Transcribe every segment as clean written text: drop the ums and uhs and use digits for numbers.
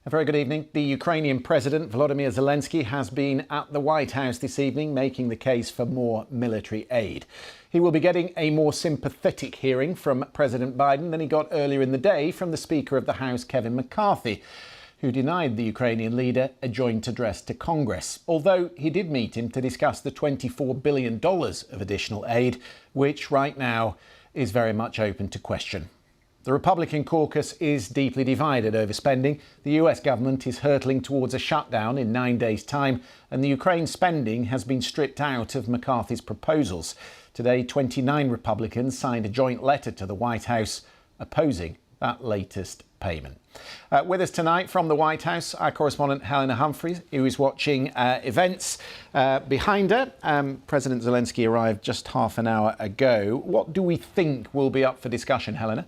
A very good evening. The Ukrainian President Volodymyr Zelensky has been at the White House this evening making the case for more military aid. He will be getting a more sympathetic hearing from President Biden than he got earlier in the day from the Speaker of the House, Kevin McCarthy, who denied the Ukrainian leader a joint address to Congress, although he did meet him to discuss the $24 billion of additional aid, which right now is very much open to question. The Republican caucus is deeply divided over spending. The US government is hurtling towards a shutdown in 9 days' time, and the Ukraine spending has been stripped out of McCarthy's proposals. Today, 29 Republicans signed a joint letter to the White House opposing that latest payment. With us tonight from the White House, our correspondent Helena Humphreys, who is watching events behind her. President Zelensky arrived just half an hour ago. What do we think will be up for discussion, Helena?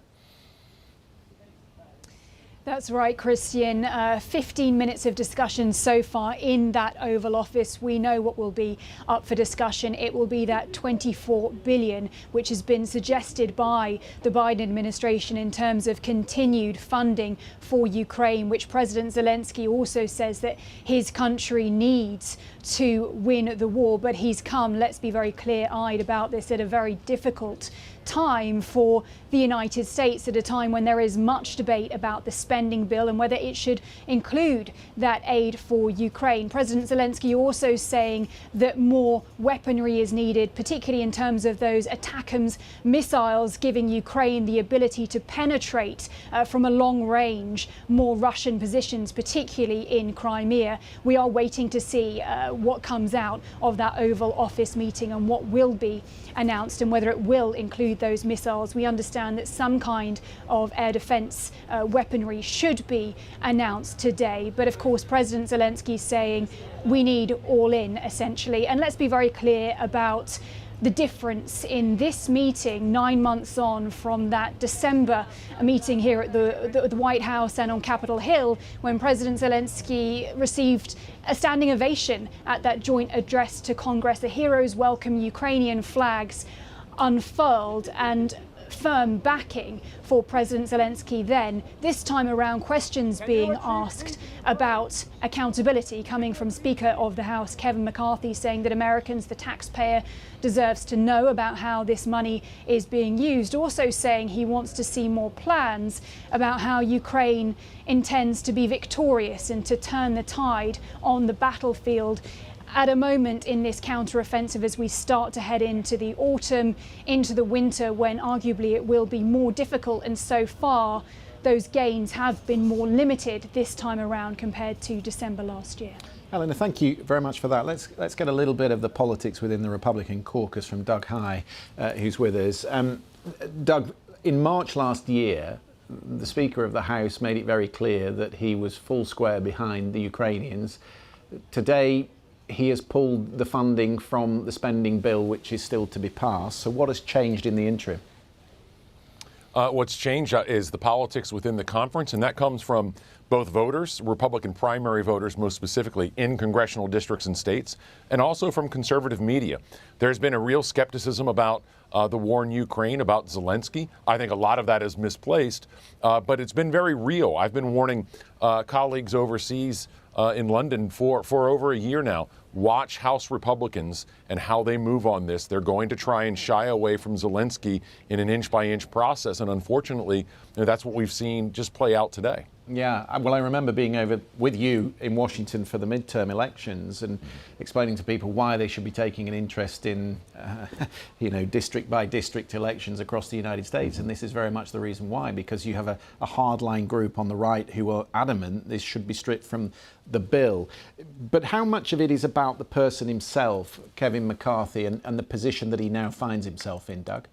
That's right, Christian. 15 minutes of discussion so far in that Oval Office. We know what will be up for discussion. It will be that $24 billion, which has been suggested by the Biden administration in terms of continued funding for Ukraine, which President Zelensky also says that his country needs to win the war. But he's come, let's be very clear-eyed about this, at a very difficult time for the United States, at a time when there is much debate about the spending bill and whether it should include that aid for Ukraine. President Zelensky also saying that more weaponry is needed, particularly in terms of those ATACMS missiles, giving Ukraine the ability to penetrate from a long range more Russian positions, particularly in Crimea. We are waiting to see what comes out of that Oval Office meeting and what will be announced and whether it will include those missiles. We understand that some kind of air defense weaponry should be announced today. But of course, President Zelensky saying we need all in, essentially. And let's be very clear about the difference in this meeting 9 months on from that December meeting here at the White House and on Capitol Hill, when President Zelensky received a standing ovation at that joint address to Congress. The heroes welcome Ukrainian flags unfurled and firm backing for President Zelensky then. This time around, questions being asked about accountability coming from Speaker of the House Kevin McCarthy, saying that Americans, the taxpayer, deserves to know about how this money is being used. Also saying he wants to see more plans about how Ukraine intends to be victorious and to turn the tide on the battlefield at a moment in this counter-offensive as we start to head into the autumn, into the winter, when arguably it will be more difficult. And so far, those gains have been more limited this time around compared to December last year. Helena, thank you very much for that. Let's get a little bit of the politics within the Republican caucus from Doug High, who's with us. Doug, in March last year, the Speaker of the House made it very clear that he was full square behind the Ukrainians. Today, he has pulled the funding from the spending bill, which is still to be passed. So what has changed in the interim? What's changed is the politics within the conference, and that comes from both voters, Republican primary voters most specifically in congressional districts and states, and also from conservative media. There's been a real skepticism about the war in Ukraine, about Zelensky. I think a lot of that is misplaced, but it's been very real. I've been warning colleagues overseas in London for over a year now. Watch House Republicans and how they move on this. They're going to try and shy away from Zelensky in an inch-by-inch process. And unfortunately, that's what we've seen just play out today. Yeah, well, I remember being over with you in Washington for the midterm elections and explaining to people why they should be taking an interest in, district by district elections across the United States. And this is very much the reason why, because you have a hardline group on the right who are adamant this should be stripped from the bill. But how much of it is about the person himself, Kevin McCarthy, and the position that he now finds himself in, Doug?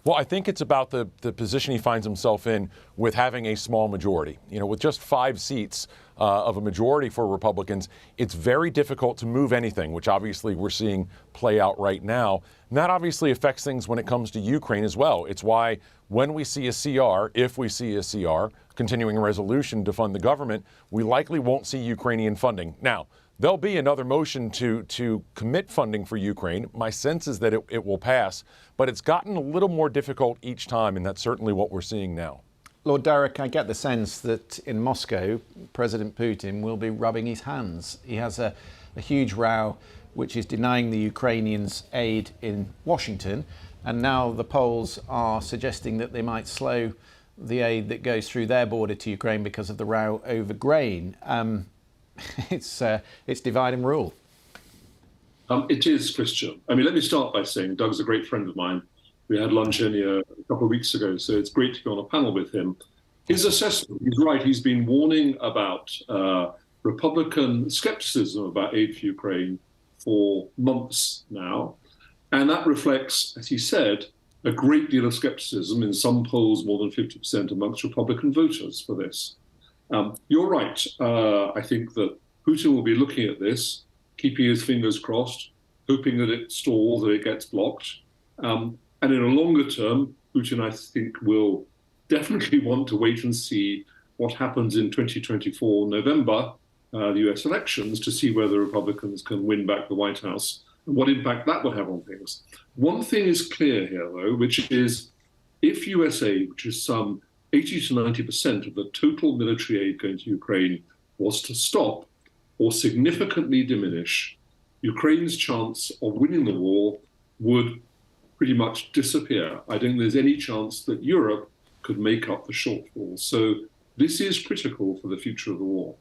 Well, I think it's about the position he finds himself in with having a small majority. With just 5 seats of a majority for Republicans, it's very difficult to move anything, which obviously we're seeing play out right now. And that obviously affects things when it comes to Ukraine as well. It's why when we see a CR, if we see a CR, continuing resolution to fund the government, we likely won't see Ukrainian funding. Now, there'll be another motion to commit funding for Ukraine. My sense is that it will pass, but it's gotten a little more difficult each time, and that's certainly what we're seeing now. Lord Darroch, I get the sense that in Moscow, President Putin will be rubbing his hands. He has a huge row which is denying the Ukrainians aid in Washington, and now the Poles are suggesting that they might slow the aid that goes through their border to Ukraine because of the row over grain. It's divide and rule. It is, Christian. I mean, let me start by saying Doug's a great friend of mine. We had lunch in here a couple of weeks ago, so it's great to be on a panel with him. His assessment, he's right, he's been warning about Republican skepticism about aid for Ukraine for months now. And that reflects, as he said, a great deal of skepticism in some polls, more than 50% amongst Republican voters for this. You're right. I think that Putin will be looking at this, keeping his fingers crossed, hoping that it stalls, that it gets blocked. And in a longer term, Putin, I think, will definitely want to wait and see what happens in 2024 November, the US elections, to see whether Republicans can win back the White House and what impact that will have on things. One thing is clear here, though, which is if US aid, which is some 80 to 90% of the total military aid going to Ukraine, was to stop or significantly diminish, Ukraine's chance of winning the war would pretty much disappear. I don't think there's any chance that Europe could make up the shortfall. So this is critical for the future of the war.